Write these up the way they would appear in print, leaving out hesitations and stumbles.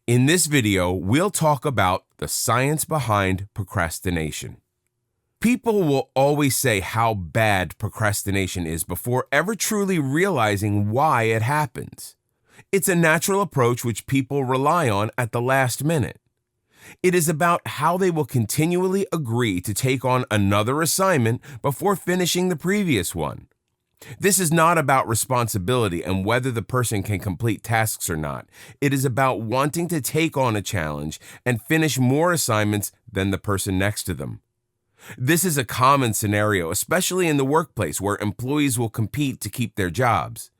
In this video, we'll talk about the science behind procrastination. People will always say how bad procrastination is before ever truly realizing why it happens. It's a natural approach which people rely on at the last minute. It is about how they will continually agree to take on another assignment before finishing the previous one. This is not about responsibility and whether the person can complete tasks or not. It is about wanting to take on a challenge and finish more assignments than the person next to them. This is a common scenario, especially in the workplace where employees will compete to keep their jobs.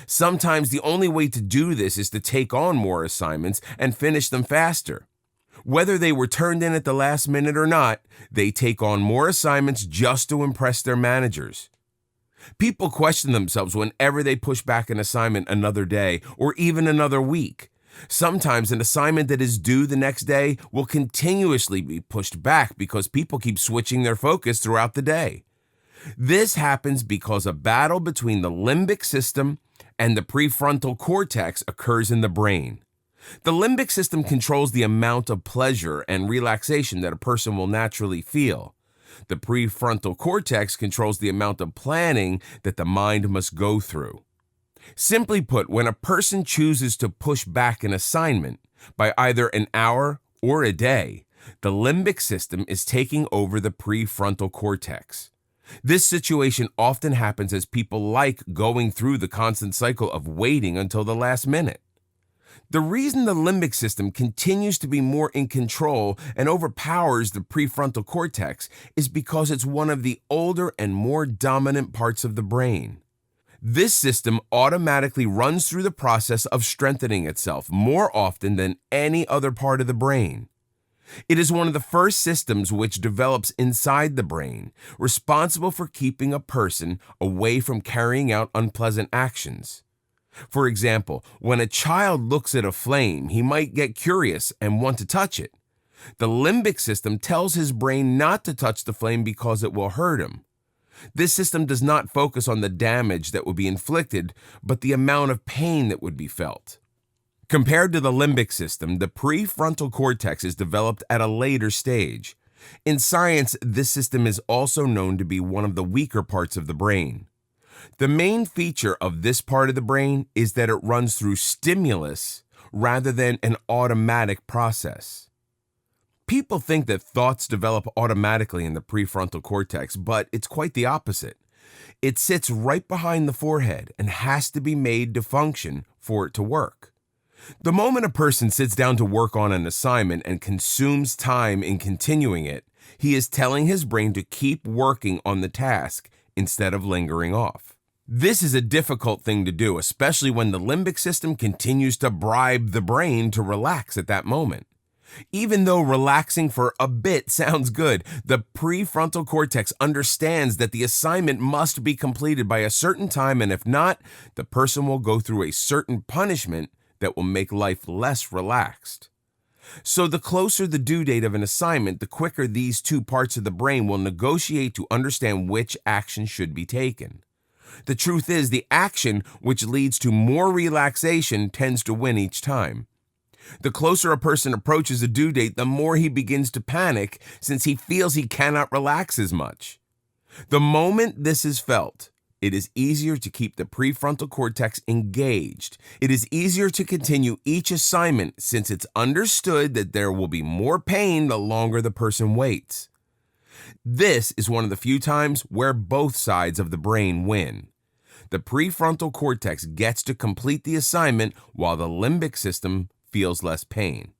Sometimes the only way to do this is to take on more assignments and finish them faster. Whether they were turned in at the last minute or not, they take on more assignments just to impress their managers. People question themselves whenever they push back an assignment another day or even another week. Sometimes an assignment that is due the next day will continuously be pushed back because people keep switching their focus throughout the day. This happens because a battle between the limbic system and the prefrontal cortex occurs in the brain. The limbic system controls the amount of pleasure and relaxation that a person will naturally feel. The prefrontal cortex controls the amount of planning that the mind must go through. Simply put, when a person chooses to push back an assignment by either an hour or a day, the limbic system is taking over the prefrontal cortex. This situation often happens as people like going through the constant cycle of waiting until the last minute. The reason the limbic system continues to be more in control and overpowers the prefrontal cortex is because it's one of the older and more dominant parts of the brain. This system automatically runs through the process of strengthening itself more often than any other part of the brain. It is one of the first systems which develops inside the brain, responsible for keeping a person away from carrying out unpleasant actions. For example, when a child looks at a flame, he might get curious and want to touch it. The limbic system tells his brain not to touch the flame because it will hurt him. This system does not focus on the damage that would be inflicted, but the amount of pain that would be felt. Compared to the limbic system, the prefrontal cortex is developed at a later stage. In science, this system is also known to be one of the weaker parts of the brain. The main feature of this part of the brain is that it runs through stimulus rather than an automatic process. People think that thoughts develop automatically in the prefrontal cortex, but it's quite the opposite. It sits right behind the forehead and has to be made to function for it to work. The moment a person sits down to work on an assignment and consumes time in continuing it, he is telling his brain to keep working on the task instead of lingering off. This is a difficult thing to do, especially when the limbic system continues to bribe the brain to relax at that moment. Even though relaxing for a bit sounds good, the prefrontal cortex understands that the assignment must be completed by a certain time, and if not, the person will go through a certain punishment that will make life less relaxed. So the closer the due date of an assignment, the quicker these two parts of the brain will negotiate to understand which action should be taken. The truth is, the action which leads to more relaxation tends to win each time. The closer a person approaches a due date, the more he begins to panic since he feels he cannot relax as much. The moment this is felt, it is easier to keep the prefrontal cortex engaged. It is easier to continue each assignment since it's understood that there will be more pain the longer the person waits. This is one of the few times where both sides of the brain win. The prefrontal cortex gets to complete the assignment while the limbic system feels less pain.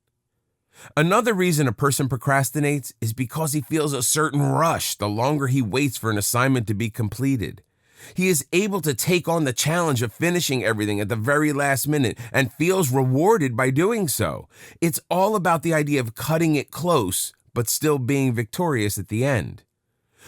Another reason a person procrastinates is because he feels a certain rush the longer he waits for an assignment to be completed. He is able to take on the challenge of finishing everything at the very last minute and feels rewarded by doing so. It's all about the idea of cutting it close, but still being victorious at the end.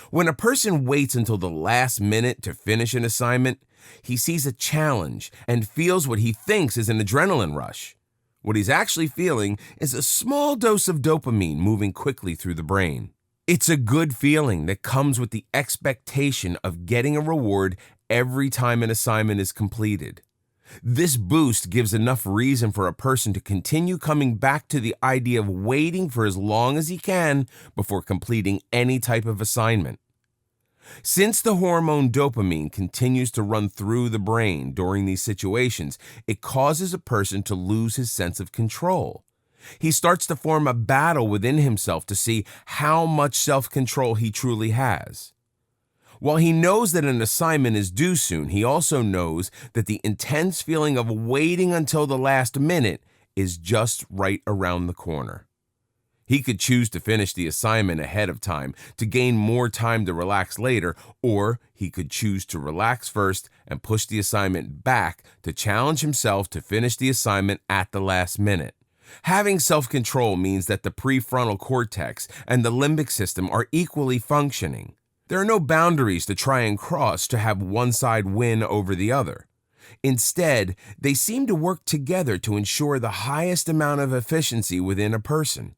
When a person waits until the last minute to finish an assignment, he sees a challenge and feels what he thinks is an adrenaline rush. What he's actually feeling is a small dose of dopamine moving quickly through the brain. It's a good feeling that comes with the expectation of getting a reward every time an assignment is completed. This boost gives enough reason for a person to continue coming back to the idea of waiting for as long as he can before completing any type of assignment. Since the hormone dopamine continues to run through the brain during these situations, it causes a person to lose his sense of control. He starts to form a battle within himself to see how much self-control he truly has. While he knows that an assignment is due soon, he also knows that the intense feeling of waiting until the last minute is just right around the corner. He could choose to finish the assignment ahead of time to gain more time to relax later, or he could choose to relax first and push the assignment back to challenge himself to finish the assignment at the last minute. Having self-control means that the prefrontal cortex and the limbic system are equally functioning. There are no boundaries to try and cross to have one side win over the other. Instead, they seem to work together to ensure the highest amount of efficiency within a person.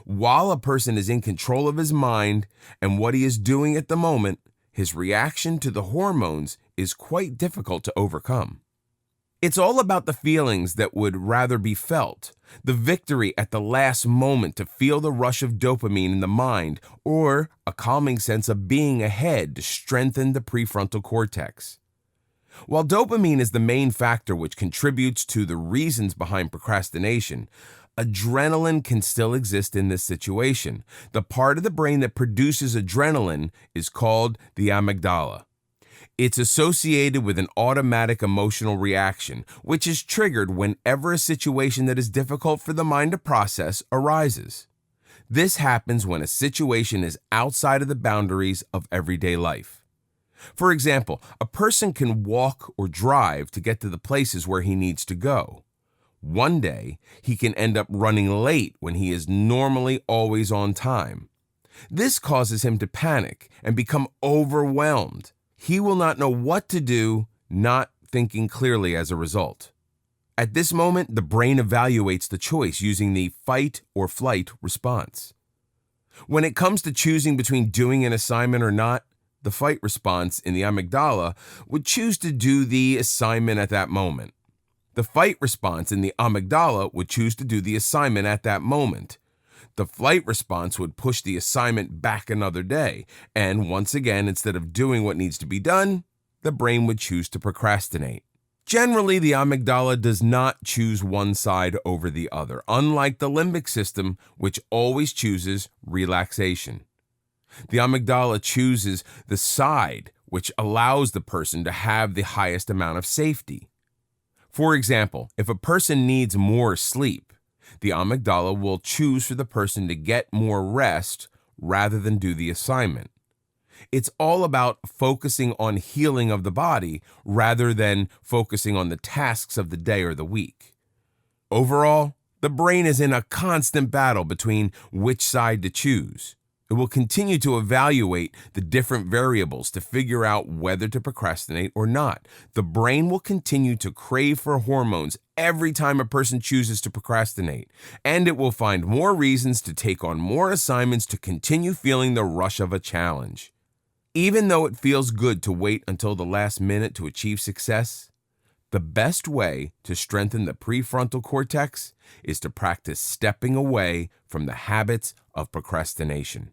While a person is in control of his mind and what he is doing at the moment, his reaction to the hormones is quite difficult to overcome. It's all about the feelings that would rather be felt, the victory at the last moment to feel the rush of dopamine in the mind, or a calming sense of being ahead to strengthen the prefrontal cortex. While dopamine is the main factor which contributes to the reasons behind procrastination, adrenaline can still exist in this situation. The part of the brain that produces adrenaline is called the amygdala. It's associated with an automatic emotional reaction, which is triggered whenever a situation that is difficult for the mind to process arises. This happens when a situation is outside of the boundaries of everyday life. For example, a person can walk or drive to get to the places where he needs to go. One day, he can end up running late when he is normally always on time. This causes him to panic and become overwhelmed. He will not know what to do, not thinking clearly as a result. At this moment, the brain evaluates the choice using the fight or flight response. When it comes to choosing between doing an assignment or not, the fight response in the amygdala would choose to do the assignment at that moment. The fight response in the amygdala would choose to do the assignment at that moment. The flight response would push the assignment back another day, and once again, instead of doing what needs to be done, the brain would choose to procrastinate. Generally, the amygdala does not choose one side over the other, unlike the limbic system, which always chooses relaxation. The amygdala chooses the side which allows the person to have the highest amount of safety. For example, if a person needs more sleep, the amygdala will choose for the person to get more rest rather than do the assignment. It's all about focusing on healing of the body rather than focusing on the tasks of the day or the week. Overall, the brain is in a constant battle between which side to choose. It will continue to evaluate the different variables to figure out whether to procrastinate or not. The brain will continue to crave for hormones every time a person chooses to procrastinate, and it will find more reasons to take on more assignments to continue feeling the rush of a challenge. Even though it feels good to wait until the last minute to achieve success, the best way to strengthen the prefrontal cortex is to practice stepping away from the habits of procrastination.